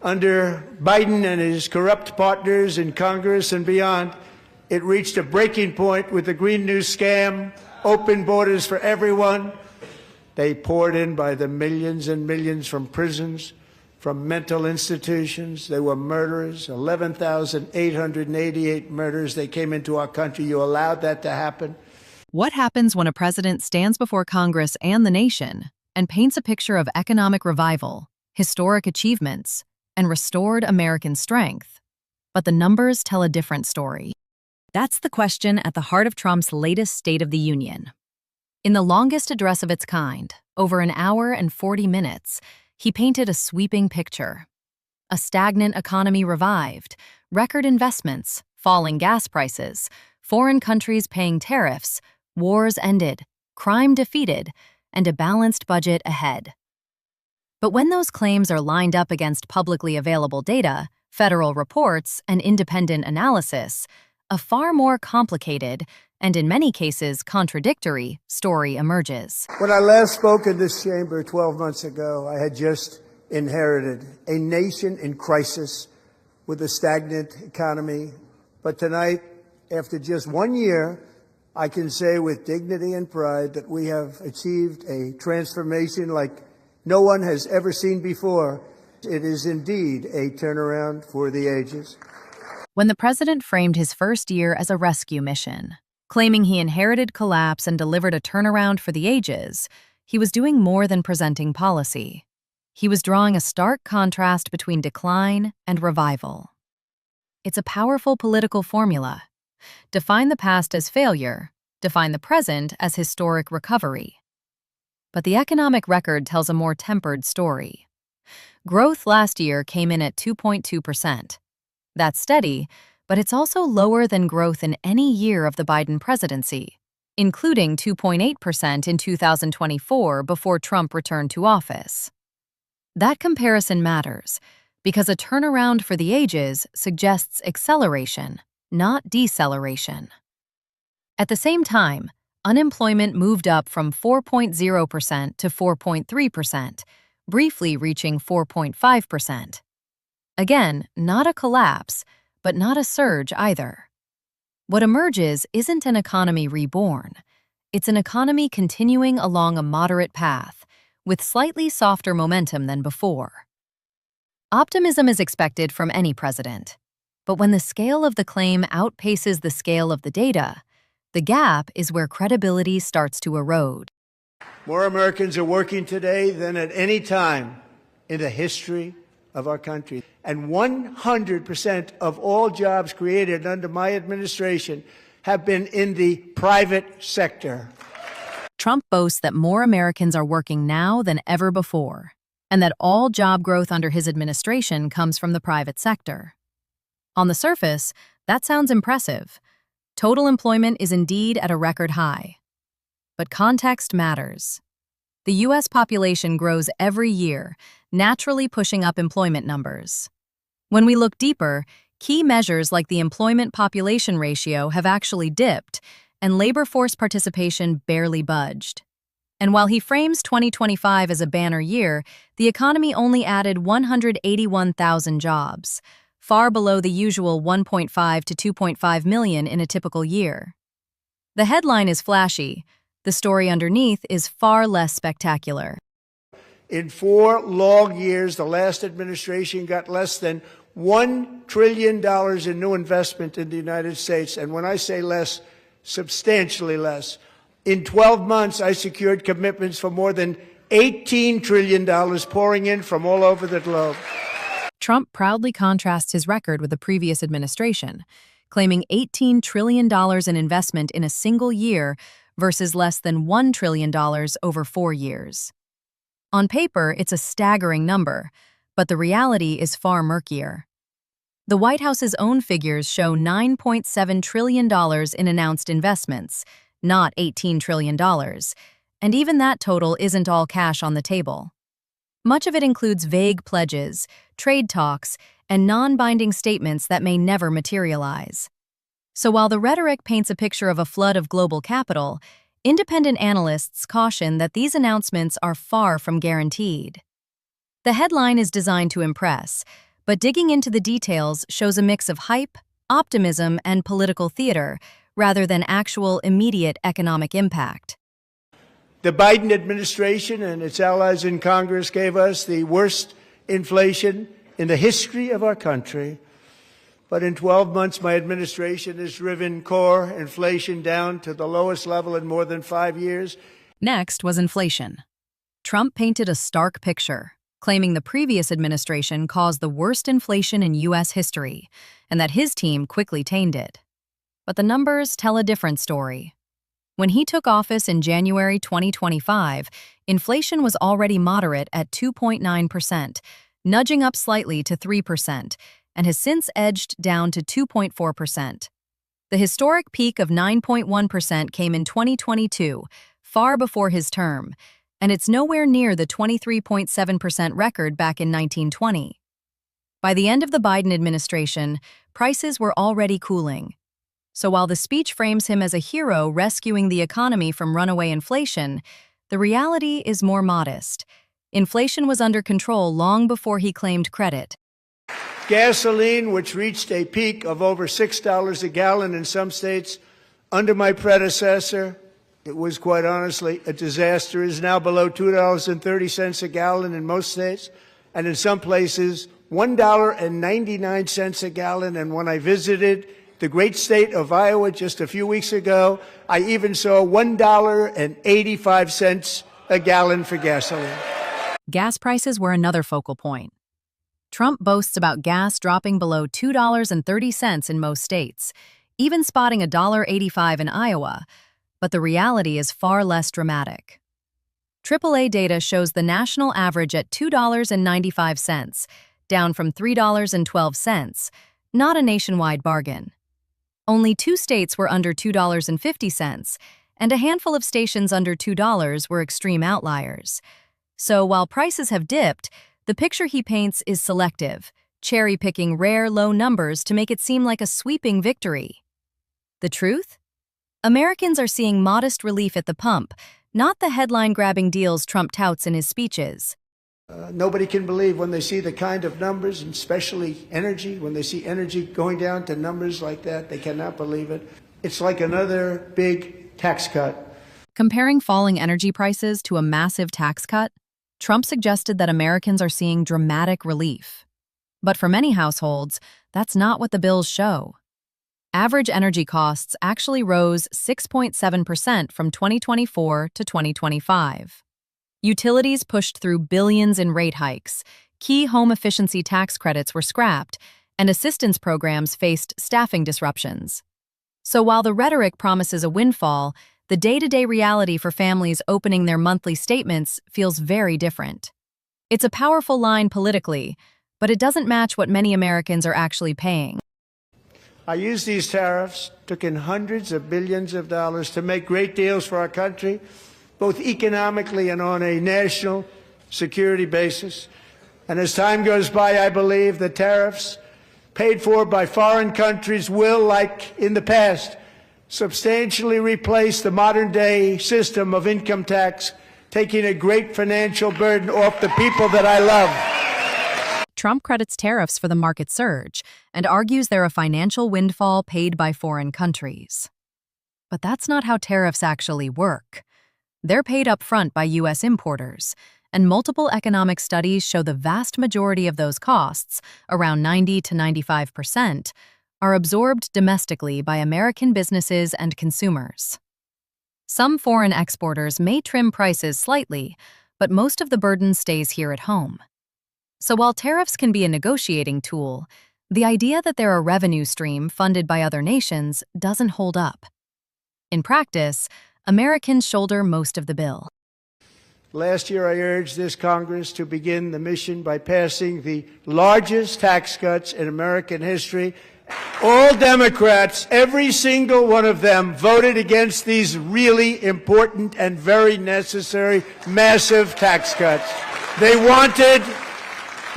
Under Biden and his corrupt partners in Congress and beyond, it reached a breaking point with the Green New scam, open borders for everyone. They poured in by the millions and millions from prisons, from mental institutions. They were murderers, 11,888 murders. They came into our country. You allowed that to happen. What happens when a president stands before Congress and the nation and paints a picture of economic revival, historic achievements, and restored American strength? But the numbers tell a different story. That's the question at the heart of Trump's latest State of the Union. In the longest address of its kind, over an hour and 40 minutes, he painted a sweeping picture. A stagnant economy revived, record investments, falling gas prices, foreign countries paying tariffs, wars ended, crime defeated, and a balanced budget ahead. But when those claims are lined up against publicly available data, federal reports, and independent analysis, a far more complicated, and in many cases contradictory, story emerges. When I last spoke in this chamber 12 months ago, I had just inherited a nation in crisis with a stagnant economy. But tonight, after just 1 year, I can say with dignity and pride that we have achieved a transformation like no one has ever seen before. It is indeed a turnaround for the ages. When the president framed his first year as a rescue mission, claiming he inherited collapse and delivered a turnaround for the ages, he was doing more than presenting policy. He was drawing a stark contrast between decline and revival. It's a powerful political formula. Define the past as failure, define the present as historic recovery. But the economic record tells a more tempered story. Growth last year came in at 2.2%. That's steady, but it's also lower than growth in any year of the Biden presidency, including 2.8% in 2024 before Trump returned to office. That comparison matters because a turnaround for the ages suggests acceleration, not deceleration. At the same time, unemployment moved up from 4.0% to 4.3%, briefly reaching 4.5%. Again, not a collapse, but not a surge either. What emerges isn't an economy reborn. It's an economy continuing along a moderate path, with slightly softer momentum than before. Optimism is expected from any president. But when the scale of the claim outpaces the scale of the data, the gap is where credibility starts to erode. More Americans are working today than at any time in the history of our country. And 100% of all jobs created under my administration have been in the private sector. Trump boasts that more Americans are working now than ever before, and that all job growth under his administration comes from the private sector. On the surface, that sounds impressive. Total employment is indeed at a record high. But context matters. The U.S. population grows every year, naturally pushing up employment numbers. When we look deeper, key measures like the employment-population ratio have actually dipped, and labor force participation barely budged. And while he frames 2025 as a banner year, the economy only added 181,000 jobs, far below the usual 1.5 to 2.5 million in a typical year. The headline is flashy. The story underneath is far less spectacular. In 4 long years, the last administration got less than $1 trillion in new investment in the United States. And when I say less, substantially less. In 12 months, I secured commitments for more than $18 trillion pouring in from all over the globe. Trump proudly contrasts his record with the previous administration, claiming $18 trillion in investment in a single year versus less than $1 trillion over 4 years. On paper, it's a staggering number, but the reality is far murkier. The White House's own figures show $9.7 trillion in announced investments, not $18 trillion, and even that total isn't all cash on the table. Much of it includes vague pledges, trade talks, and non-binding statements that may never materialize. So while the rhetoric paints a picture of a flood of global capital, independent analysts caution that these announcements are far from guaranteed. The headline is designed to impress, But digging into the details shows a mix of hype, optimism, and political theater, rather than actual immediate economic impact. The Biden administration and its allies in Congress gave us the worst inflation in the history of our country. But in 12 months, my administration has driven core inflation down to the lowest level in more than 5 years. Next was inflation. Trump painted a stark picture, claiming the previous administration caused the worst inflation in U.S. history, and that his team quickly tamed it. But the numbers tell a different story. When he took office in January 2025, inflation was already moderate at 2.9%, nudging up slightly to 3%, and has since edged down to 2.4%. The historic peak of 9.1% came in 2022, far before his term, and it's nowhere near the 23.7% record back in 1920. By the end of the Biden administration, prices were already cooling. So while the speech frames him as a hero rescuing the economy from runaway inflation, the reality is more modest. Inflation was under control long before he claimed credit. Gasoline, which reached a peak of over $6 a gallon in some states under my predecessor, it was quite honestly a disaster, is now below $2.30 a gallon in most states, and in some places $1.99 a gallon. And when I visited the great state of Iowa just a few weeks ago, I even saw $1.85 a gallon for gasoline. Gas prices were another focal point. Trump boasts about gas dropping below $2.30 in most states, even spotting $1.85 in Iowa, but the reality is far less dramatic. AAA data shows the national average at $2.95, down from $3.12, not a nationwide bargain. Only 2 states were under $2.50, and a handful of stations under $2 were extreme outliers. So while prices have dipped, the picture he paints is selective, cherry-picking rare low numbers to make it seem like a sweeping victory. The truth? Americans are seeing modest relief at the pump, not the headline-grabbing deals Trump touts in his speeches. Nobody can believe when they see the kind of numbers, and especially energy, when they see energy going down to numbers like that, they cannot believe it. It's like another big tax cut. Comparing falling energy prices to a massive tax cut, Trump suggested that Americans are seeing dramatic relief. But for many households, that's not what the bills show. Average energy costs actually rose 6.7% from 2024 to 2025. Utilities pushed through billions in rate hikes, key home efficiency tax credits were scrapped, and assistance programs faced staffing disruptions. So while the rhetoric promises a windfall, the day-to-day reality for families opening their monthly statements feels very different. It's a powerful line politically, but it doesn't match what many Americans are actually paying. I used these tariffs, took in hundreds of billions of dollars to make great deals for our country, both economically and on a national security basis. And as time goes by, I believe the tariffs paid for by foreign countries will, like in the past, substantially replace the modern-day system of income tax, taking a great financial burden off the people that I love. Trump credits tariffs for the market surge and argues they're a financial windfall paid by foreign countries. But that's not how tariffs actually work. They're paid up front by U.S. importers, and multiple economic studies show the vast majority of those costs, around 90 to 95%, are absorbed domestically by American businesses and consumers. Some foreign exporters may trim prices slightly, but most of the burden stays here at home. So while tariffs can be a negotiating tool, the idea that they're a revenue stream funded by other nations doesn't hold up. In practice, Americans shoulder most of the bill. Last year, I urged this Congress to begin the mission by passing the largest tax cuts in American history. All Democrats, every single one of them, voted against these really important and very necessary massive tax cuts. They wanted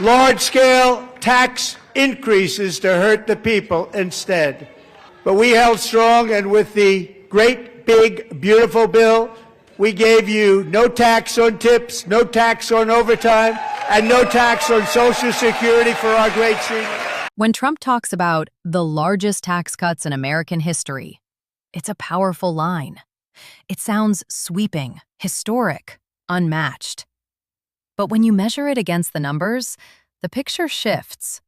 large-scale tax increases to hurt the people instead. But we held strong, and with the great, big, beautiful bill We gave you no tax on tips, no tax on overtime, and no tax on Social Security for our great seniors. When Trump talks about the largest tax cuts in American history, it's a powerful line. It sounds sweeping, historic, unmatched. But when you measure it against the numbers, the picture shifts.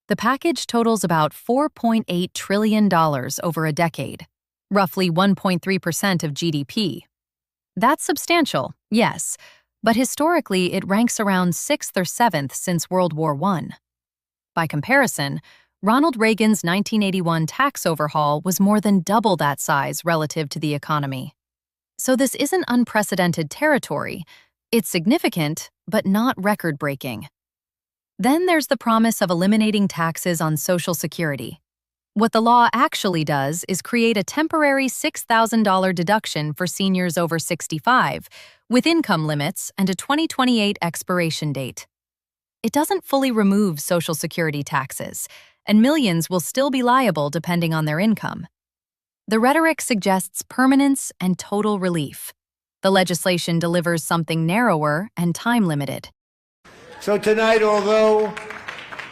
The package totals about $4.8 trillion over a decade, roughly 1.3% of GDP. That's substantial, yes, but historically it ranks around 6th or 7th since World War I. By comparison, Ronald Reagan's 1981 tax overhaul was more than double that size relative to the economy. So this isn't unprecedented territory. It's significant, but not record-breaking. Then there's the promise of eliminating taxes on Social Security. What the law actually does is create a temporary $6,000 deduction for seniors over 65, with income limits and a 2028 expiration date. It doesn't fully remove Social Security taxes, and millions will still be liable depending on their income. The rhetoric suggests permanence and total relief. The legislation delivers something narrower and time-limited. So tonight, although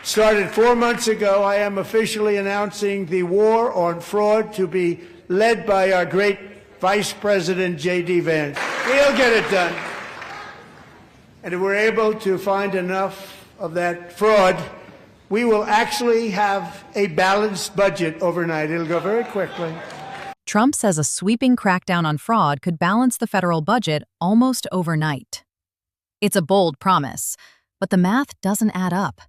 started 4 months ago, I am officially announcing the war on fraud to be led by our great Vice President J.D. Vance. He'll get it done. And if we're able to find enough of that fraud, we will actually have a balanced budget overnight. It'll go very quickly. Trump says a sweeping crackdown on fraud could balance the federal budget almost overnight. It's a bold promise, but the math doesn't add up.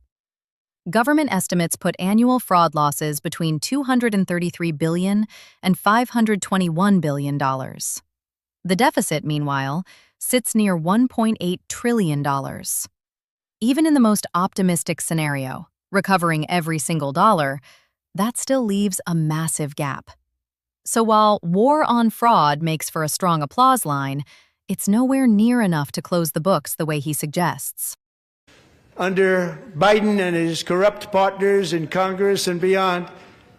Government estimates put annual fraud losses between $233 billion and $521 billion. The deficit, meanwhile, sits near $1.8 trillion. Even in the most optimistic scenario, recovering every single dollar, that still leaves a massive gap. So while war on fraud makes for a strong applause line, it's nowhere near enough to close the books the way he suggests. Under Biden and his corrupt partners in Congress and beyond,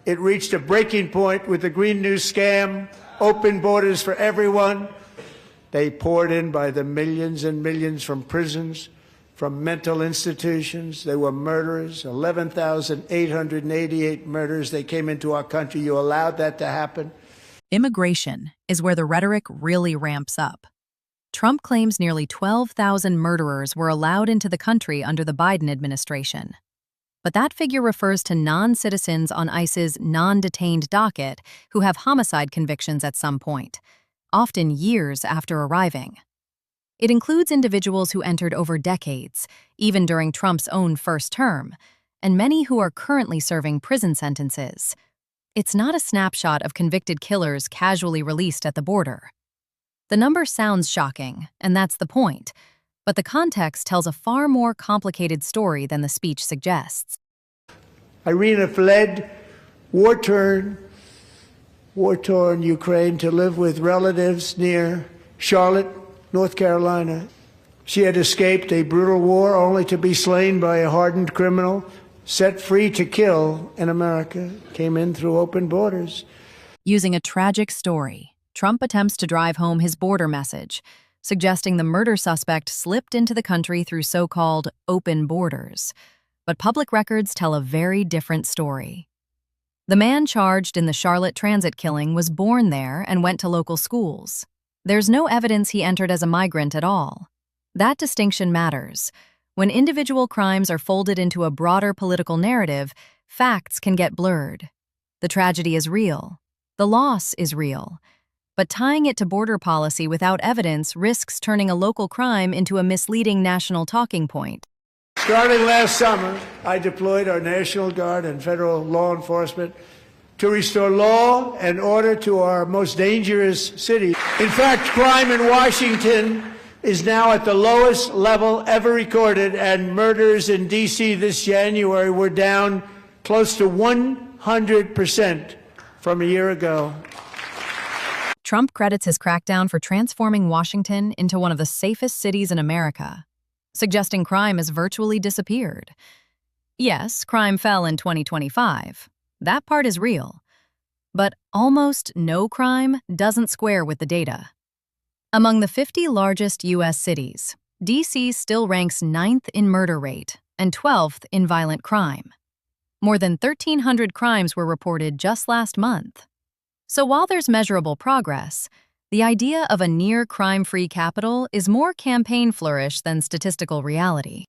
it reached a breaking point with the Green New scam, open borders for everyone. They poured in by the millions and millions from prisons, from mental institutions. They were murderers, 11,888 murders. They came into our country. You allowed that to happen. Immigration is where the rhetoric really ramps up. Trump claims nearly 12,000 murderers were allowed into the country under the Biden administration. But that figure refers to non-citizens on ICE's non-detained docket who have homicide convictions at some point, often years after arriving. It includes individuals who entered over decades, even during Trump's own first term, and many who are currently serving prison sentences. It's not a snapshot of convicted killers casually released at the border. The number sounds shocking, and that's the point, but the context tells a far more complicated story than the speech suggests. Irina fled war-torn Ukraine to live with relatives near Charlotte, North Carolina. She had escaped a brutal war only to be slain by a hardened criminal, set free to kill in America, came in through open borders. Using a tragic story, Trump attempts to drive home his border message, suggesting the murder suspect slipped into the country through so-called open borders. But public records tell a very different story. The man charged in the Charlotte transit killing was born there and went to local schools. There's no evidence he entered as a migrant at all. That distinction matters. When individual crimes are folded into a broader political narrative, facts can get blurred. The tragedy is real. The loss is real. But tying it to border policy without evidence risks turning a local crime into a misleading national talking point. Starting last summer, I deployed our National Guard and federal law enforcement to restore law and order to our most dangerous city. In fact, crime in Washington is now at the lowest level ever recorded, and murders in D.C. this January were down close to 100% from a year ago. Trump credits his crackdown for transforming Washington into one of the safest cities in America, suggesting crime has virtually disappeared. Yes, crime fell in 2025. That part is real. But almost no crime doesn't square with the data. Among the 50 largest U.S. cities, D.C. still ranks 9th in murder rate and 12th in violent crime. More than 1,300 crimes were reported just last month. So while there's measurable progress, the idea of a near crime-free capital is more campaign flourish than statistical reality.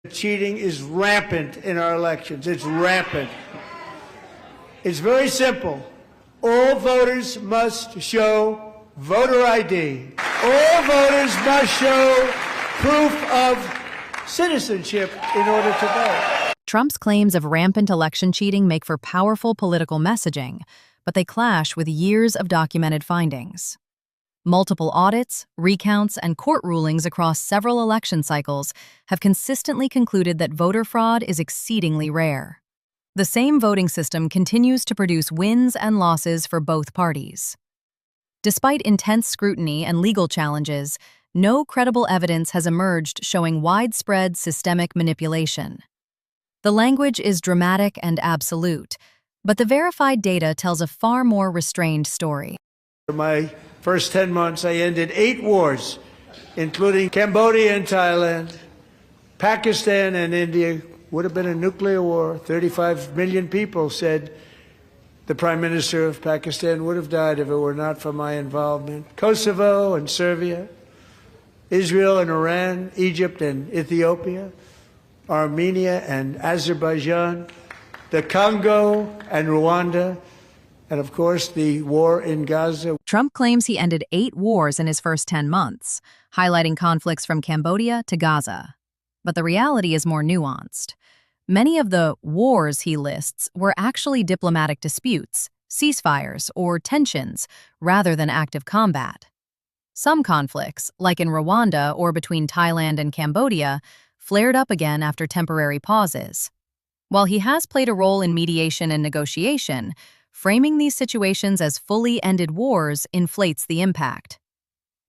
Cheating is rampant in our elections. It's rampant. It's very simple. All voters must show voter ID. All voters must show proof of citizenship in order to vote. Trump's claims of rampant election cheating make for powerful political messaging, but they clash with years of documented findings. Multiple audits, recounts, and court rulings across several election cycles have consistently concluded that voter fraud is exceedingly rare. The same voting system continues to produce wins and losses for both parties. Despite intense scrutiny and legal challenges, no credible evidence has emerged showing widespread systemic manipulation. The language is dramatic and absolute, but the verified data tells a far more restrained story. In my first 10 months, I ended 8 wars, including Cambodia and Thailand, Pakistan and India. Would have been a nuclear war. 35 million people said the Prime Minister of Pakistan would have died if it were not for my involvement. Kosovo and Serbia, Israel and Iran, Egypt and Ethiopia, Armenia and Azerbaijan, the Congo and Rwanda, and of course the war in Gaza. Trump claims he ended 8 wars in his first 10 months, highlighting conflicts from Cambodia to Gaza. But the reality is more nuanced. Many of the wars he lists were actually diplomatic disputes, ceasefires, or tensions, rather than active combat. Some conflicts, like in Rwanda or between Thailand and Cambodia, flared up again after temporary pauses. While he has played a role in mediation and negotiation, framing these situations as fully ended wars inflates the impact.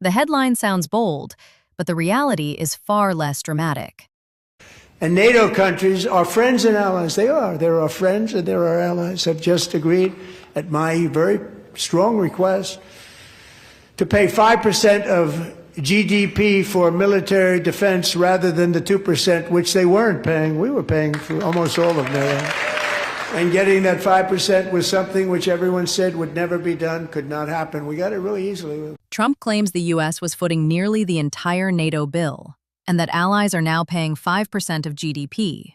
The headline sounds bold, but the reality is far less dramatic. And NATO countries are friends and allies. They are. They're our friends and they're our allies. Have just agreed, at my very strong request, to pay 5% of GDP for military defense rather than the 2%, which they weren't paying. We were paying for almost all of NATO. And getting that 5% was something which everyone said would never be done, could not happen. We got it really easily. Trump claims the U.S. was footing nearly the entire NATO bill, and that allies are now paying 5% of GDP.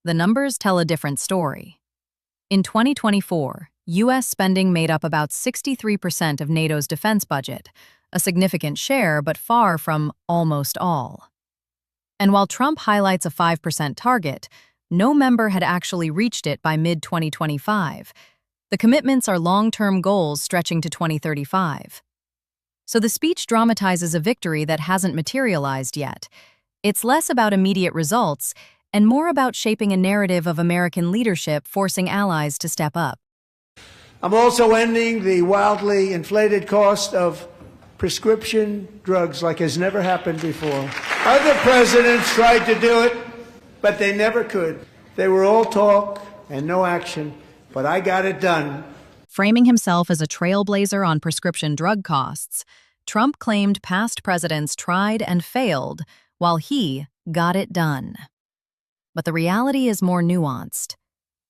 The numbers tell a different story. In 2024, U.S. spending made up about 63% of NATO's defense budget, a significant share but far from almost all. And while Trump highlights a 5% target, no member had actually reached it by mid-2025. The commitments are long-term goals stretching to 2035. So the speech dramatizes a victory that hasn't materialized yet. It's less about immediate results and more about shaping a narrative of American leadership forcing allies to step up. I'm also ending the wildly inflated cost of prescription drugs like has never happened before. Other presidents tried to do it, but they never could. They were all talk and no action, but I got it done. Framing himself as a trailblazer on prescription drug costs, Trump claimed past presidents tried and failed while he got it done. But the reality is more nuanced.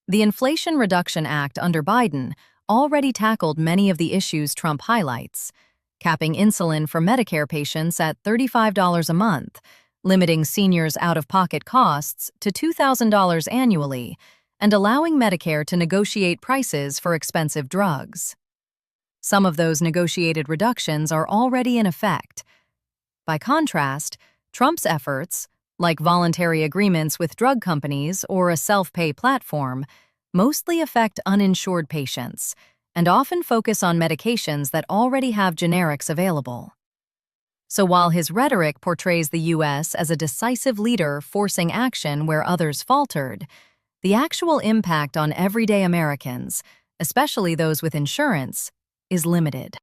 The Inflation Reduction Act under Biden already tackled many of the issues Trump highlights, capping insulin for Medicare patients at $35 a month, limiting seniors' out-of-pocket costs to $2,000 annually, and allowing Medicare to negotiate prices for expensive drugs. Some of those negotiated reductions are already in effect. By contrast, Trump's efforts, like voluntary agreements with drug companies or a self-pay platform, mostly affect uninsured patients and often focus on medications that already have generics available. So while his rhetoric portrays the U.S. as a decisive leader forcing action where others faltered, the actual impact on everyday Americans, especially those with insurance, is limited.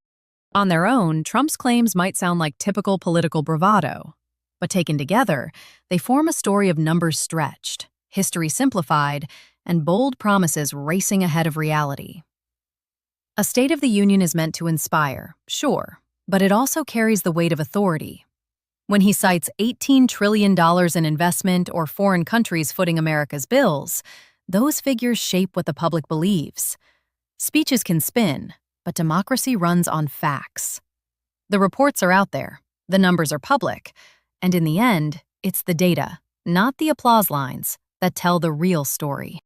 On their own, Trump's claims might sound like typical political bravado, but taken together, they form a story of numbers stretched, history simplified, and bold promises racing ahead of reality. A State of the Union is meant to inspire, sure, But it also carries the weight of authority. When he cites $18 trillion in investment or foreign countries footing America's bills, those figures shape what the public believes. Speeches can spin, but democracy runs on facts. The reports are out there, the numbers are public, and in the end, it's the data, not the applause lines, that tell the real story.